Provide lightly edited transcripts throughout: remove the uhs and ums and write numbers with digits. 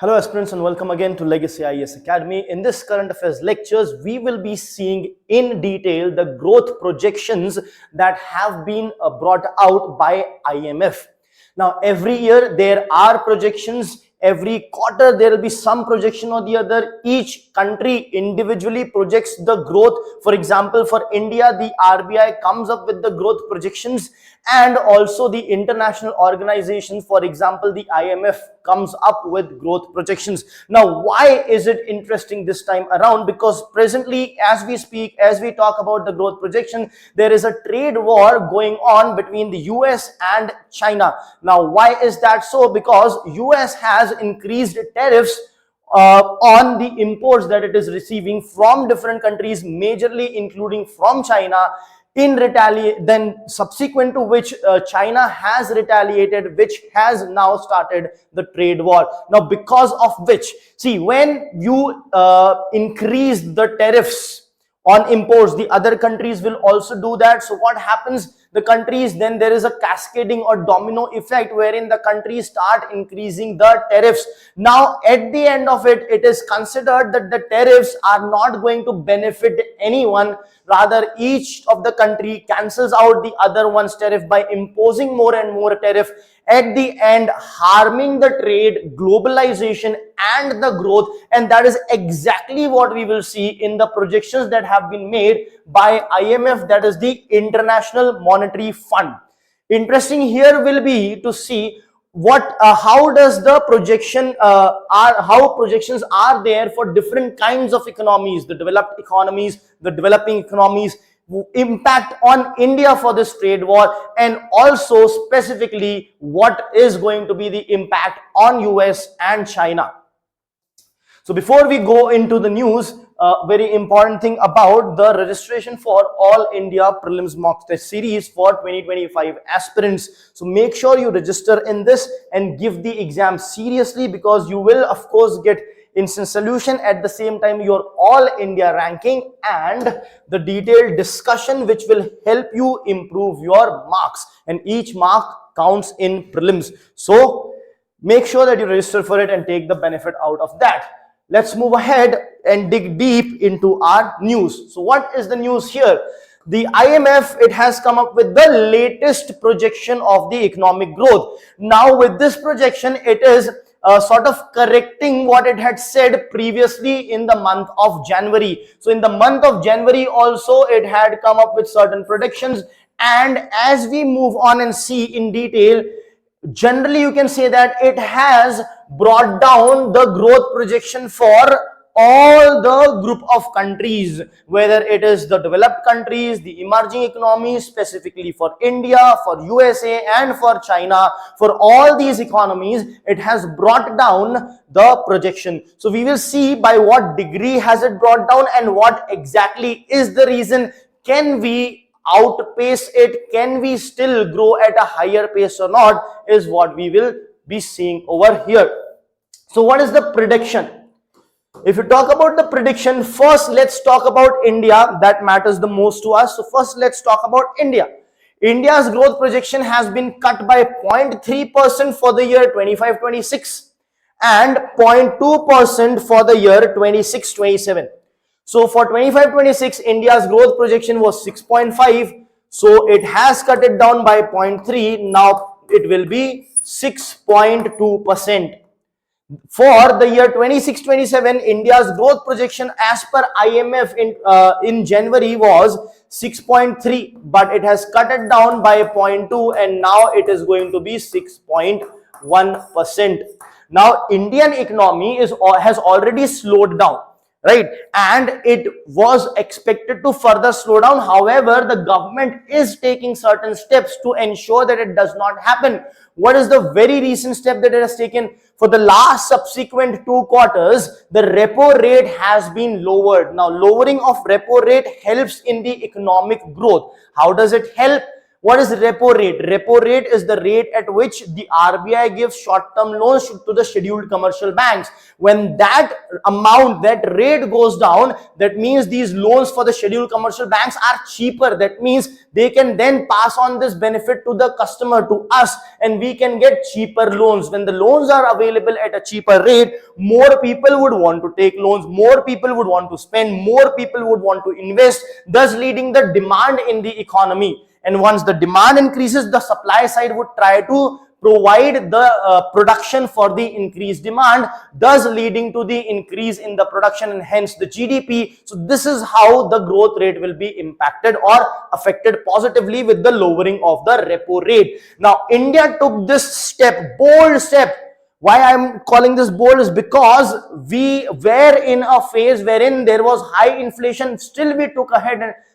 Hello aspirants and welcome again to Legacy IAS Academy. In this current affairs lectures, we will be seeing in detail the growth projections that have been brought out by IMF. Now, every year there are projections. Every quarter there will be some projection or the other. Each country individually projects the growth. For example, for India, the RBI comes up with the growth projections, and also the international organizations, for example, the IMF comes up with growth projections. Now, why is it interesting this time around? Because presently, as we speak, as we talk about the growth projection, there is a trade war going on between the US and China. Now, why is that so? Because US has increased tariffs on the imports that it is receiving from different countries, majorly including from China. Then subsequent to which China has retaliated, which has now started the trade war. Now, because of which, see, when you increase the tariffs on imports, the other countries will also do that. So what happens? The countries, then there is a cascading or domino effect wherein the countries start increasing the tariffs. Now, at the end of it, it is considered that the tariffs are not going to benefit anyone. Rather, each of the country cancels out the other one's tariff by imposing more and more tariff, at the end harming the trade, globalization and the growth. And that is exactly what we will see in the projections that have been made by IMF, that is the International Monetary Fund. Interesting here will be to see what how does the projection how projections are there for different kinds of economies, the developed economies, the developing economies, impact on India for this trade war, and also specifically what is going to be the impact on US and China. So before we go into the news, very important thing about the registration for All India Prelims Mock Test Series for 2025 aspirants. So make sure you register in this and give the exam seriously, because you will of course get instant solution, at the same time your All India ranking and the detailed discussion which will help you improve your marks, and each mark counts in prelims. So make sure that you register for it and take the benefit out of that. Let's move ahead and dig deep into our news. So what is the news here? The IMF, it has come up with the latest projection of the economic growth. Now with this projection, it is sort of correcting what it had said previously in the month of January. So in the month of January also, it had come up with certain predictions. And as we move on and see in detail, generally you can say that it has brought down the growth projection for all the group of countries, whether it is the developed countries, the emerging economies, specifically for India, for USA and for China. For all these economies, it has brought down the projection. So we will see by what degree has it brought down and what exactly is the reason. Can we outpace it? Can we still grow at a higher pace or not, is what we will be seeing over here. So what is the prediction? If you talk about the prediction, first let's talk about India. That matters the most to us. So first let's talk about India. India's growth projection has been cut by 0.3% for the year 25-26 and 0.2% for the year 26-27. So for 25-26, India's growth projection was 6.5. So it has cut it down by 0.3. Now it will be 6.2%. For the year 26-27, India's growth projection as per IMF in January was 6.3, but it has cut it down by 0.2 and now it is going to be 6.1%. Now Indian economy has already slowed down, right? And it was expected to further slow down. However, the government is taking certain steps to ensure that it does not happen. What is the very recent step that it has taken? For the last subsequent 2 quarters, the repo rate has been lowered. Now, lowering of repo rate helps in the economic growth. How does it help? What is repo rate? Repo rate is the rate at which the RBI gives short-term loans to the scheduled commercial banks. When that amount, that rate goes down, that means these loans for the scheduled commercial banks are cheaper. That means they can then pass on this benefit to the customer, to us, and we can get cheaper loans. When the loans are available at a cheaper rate, more people would want to take loans, more people would want to spend, more people would want to invest, thus leading the demand in the economy. And once the demand increases, the supply side would try to provide the production for the increased demand, thus leading to the increase in the production and hence the GDP. So this is how the growth rate will be impacted or affected positively with the lowering of the repo rate. Now, India took this step, bold step. Why I'm calling this bold is because we were in a phase wherein there was high inflation. Still we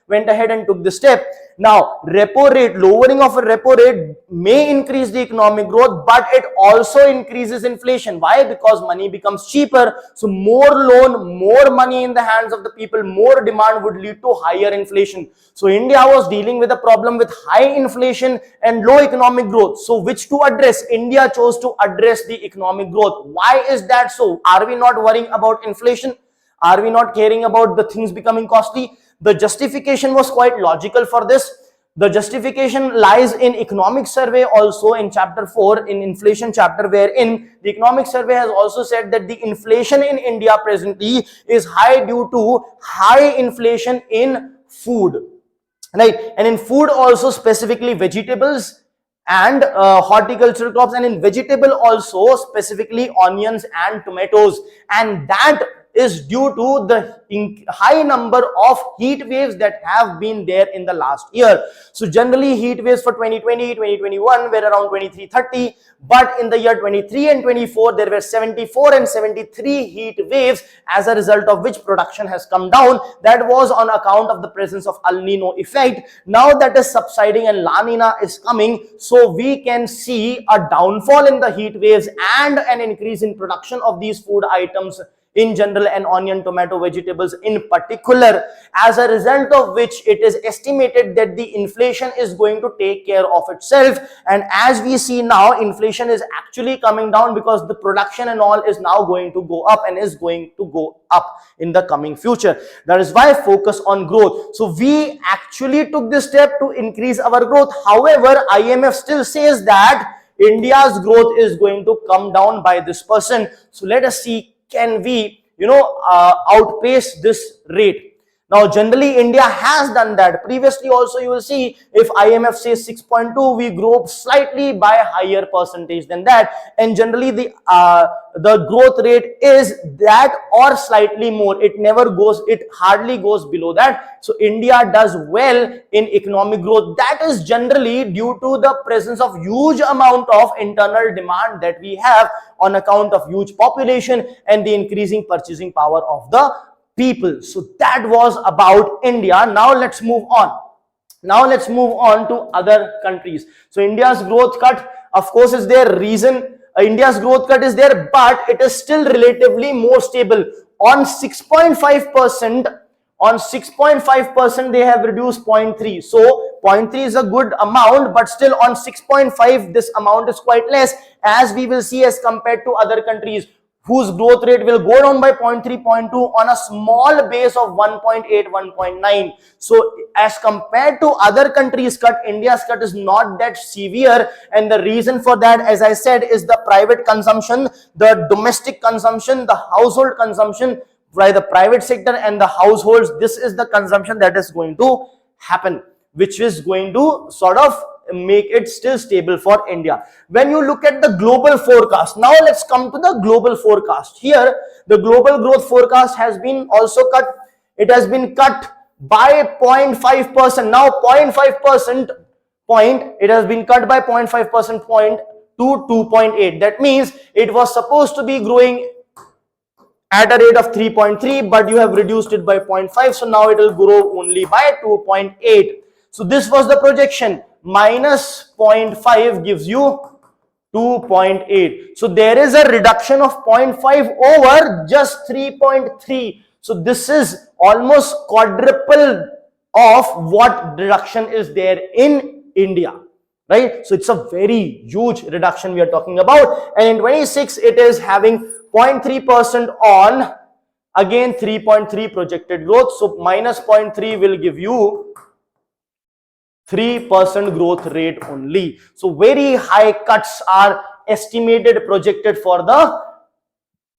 went ahead and took the step. Now, repo rate, lowering of a repo rate may increase the economic growth, but it also increases inflation. Why? Because money becomes cheaper. So more loan, more money in the hands of the people, more demand would lead to higher inflation. So India was dealing with a problem with high inflation and low economic growth. So which to address? India chose to address the economic growth. Why is that so? Are we not worrying about inflation? Are we not caring about the things becoming costly? The justification was quite logical for this. The justification lies in economic survey also in chapter 4, in inflation chapter, wherein the economic survey has also said that the inflation in India presently is high due to high inflation in food, right? And in food also, specifically vegetables and horticultural crops, and in vegetable also specifically onions and tomatoes, and that is due to the high number of heat waves that have been there in the last year. So generally heat waves for 2020, 2021 were around 23-30, but in the year 23 and 24 there were 74 and 73 heat waves, as a result of which production has come down. That was on account of the presence of El Nino effect. Now that is subsiding and La Nina is coming, so we can see a downfall in the heat waves and an increase in production of these food items in general, and onion, tomato, vegetables in particular, as a result of which it is estimated that the inflation is going to take care of itself. And as we see now, inflation is actually coming down because the production and all is now going to go up and is going to go up in the coming future. That is why focus on growth. So we actually took this step to increase our growth. However, IMF still says that India's growth is going to come down by this %. So let us see, can we outpace this rate? Now generally India has done that previously also. You will see if IMF says 6.2, we grow slightly by a higher percentage than that, and generally the growth rate is that or slightly more. It never goes, it hardly goes below that. So India does well in economic growth. That is generally due to the presence of huge amount of internal demand that we have on account of huge population and the increasing purchasing power of the people. So that was about India. Now let's move on. Now let's move on to other countries. So India's growth cut, of course, is there. Reason India's growth cut is there, but it is still relatively more stable. On 6.5%, on 6.5% they have reduced 0.3. So 0.3 is a good amount, but still on 6.5 this amount is quite less, as we will see, as compared to other countries whose growth rate will go down by 0.3, 0.2 on a small base of 1.8, 1.9. So as compared to other countries' cut, India's cut is not that severe, and the reason for that, as I said, is the private consumption, the domestic consumption, the household consumption by the private sector and the households. This is the consumption that is going to happen, which is going to sort of make it still stable for India. When you look at the global forecast, now let's come to the global forecast. Here the global growth forecast has been also cut. It has been cut by 0.5%. Now 0.5% point, it has been cut by 0.5% point to 2.8. That means it was supposed to be growing at a rate of 3.3, but you have reduced it by 0.5, so now it will grow only by 2.8. So this was the projection. Minus 0.5 gives you 2.8. So there is a reduction of 0.5 over just 3.3. So this is almost quadruple of what reduction is there in India, right? So it's a very huge reduction we are talking about. And in 26, it is having 0.3% on, again 3.3 projected growth. So minus 0.3 will give you 3% growth rate only. So very high cuts are estimated, projected for the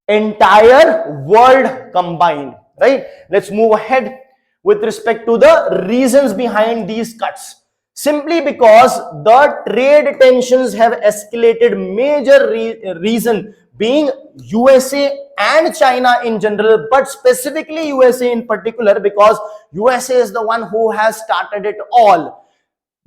entire world combined, right? Let's move ahead with respect to the reasons behind these cuts. Simply because the trade tensions have escalated, major reason being USA and China in general, but specifically USA in particular, because USA is the one who has started it all.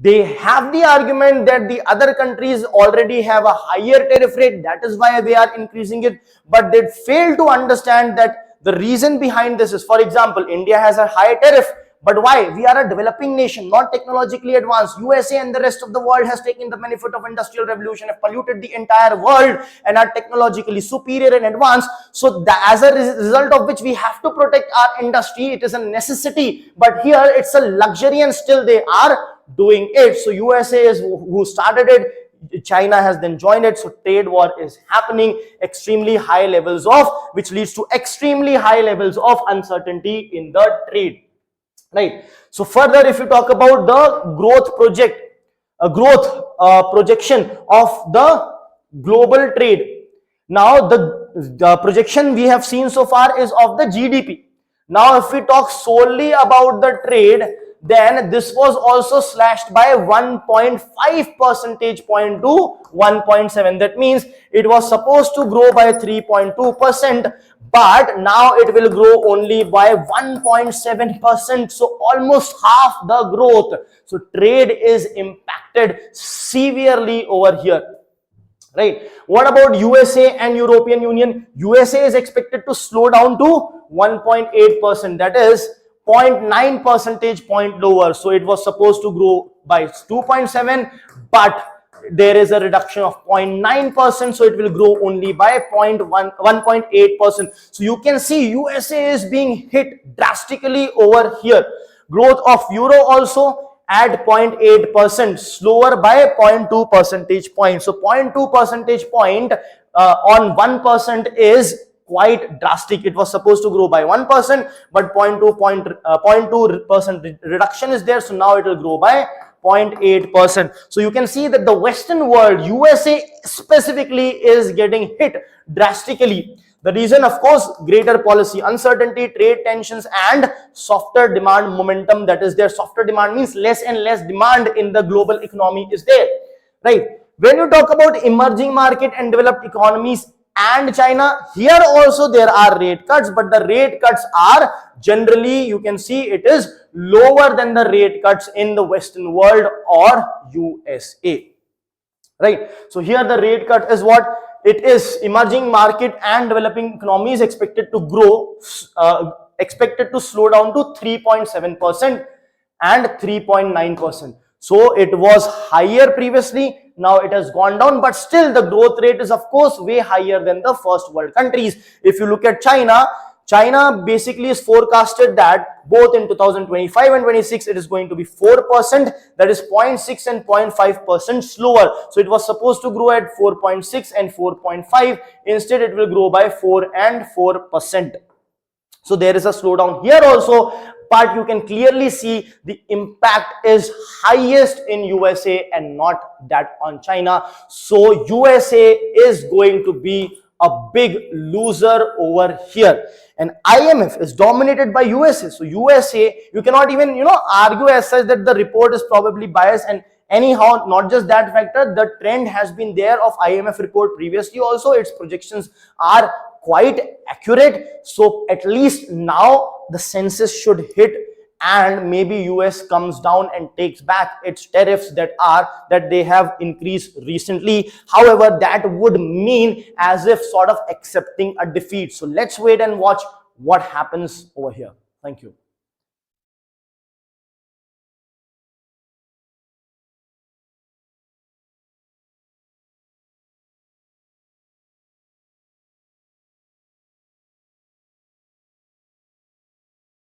They have the argument that the other countries already have a higher tariff rate, that is why they are increasing it, but they fail to understand that the reason behind this is, for example, India has a high tariff, but why? We are a developing nation, not technologically advanced. USA and the rest of the world has taken the benefit of industrial revolution, have polluted the entire world and are technologically superior and advanced. So as a result of which we have to protect our industry, it is a necessity, but here it's a luxury and still they are doing it. So USA is who started it, China has then joined it, so trade war is happening, extremely high levels of, which leads to extremely high levels of uncertainty in the trade, right? So further, if you talk about the growth projection of the global trade, now the projection we have seen so far is of the GDP. Now if we talk solely about the trade, then this was also slashed by 1.5 percentage point to 1.7. That means it was supposed to grow by 3.2%, but now it will grow only by 1.7%. So almost half the growth. So trade is impacted severely over here, right? What about USA and European Union? USA is expected to slow down to 1.8%, that is 0.9 percentage point lower. So it was supposed to grow by 2.7, but there is a reduction of 0.9%, so it will grow only by 1.8%. So you can see USA is being hit drastically over here. Growth of euro also at 0.8%, slower by 0.2 percentage points. So 0.2 percentage point on 1% is quite drastic. It was supposed to grow by 1%, but 0.2% reduction is there. So now it will grow by 0.8%. So you can see that the Western world, USA specifically, is getting hit drastically. The reason, of course, greater policy uncertainty, trade tensions, and softer demand momentum. That is, their softer demand means less and less demand in the global economy is there, right? When you talk about emerging market and developed economies and China, here also there are rate cuts, but the rate cuts are generally, you can see it is lower than the rate cuts in the Western world or USA, right? So here the rate cut is what it is. Emerging market and developing economies expected to grow, expected to slow down to 3.7% and 3.9%. So it was higher previously, now it has gone down, but still the growth rate is of course way higher than the first world countries. If you look at China, China basically is forecasted that both in 2025 and 26 it is going to be 4%, that is 0.6 and 0.5% slower. So it was supposed to grow at 4.6 and 4.5, instead it will grow by 4 and 4%. So there is a slowdown here also, but you can clearly see the impact is highest in USA and not that on China. So USA is going to be a big loser over here, and IMF is dominated by USA. So USA, you cannot even argue as such that the report is probably biased. And anyhow, not just that factor, the trend has been there of IMF report previously also. Its projections are quite accurate. So at least now the census should hit, and maybe US comes down and takes back its tariffs that they have increased recently. However, that would mean as if sort of accepting a defeat. So let's wait and watch what happens over here. Thank you.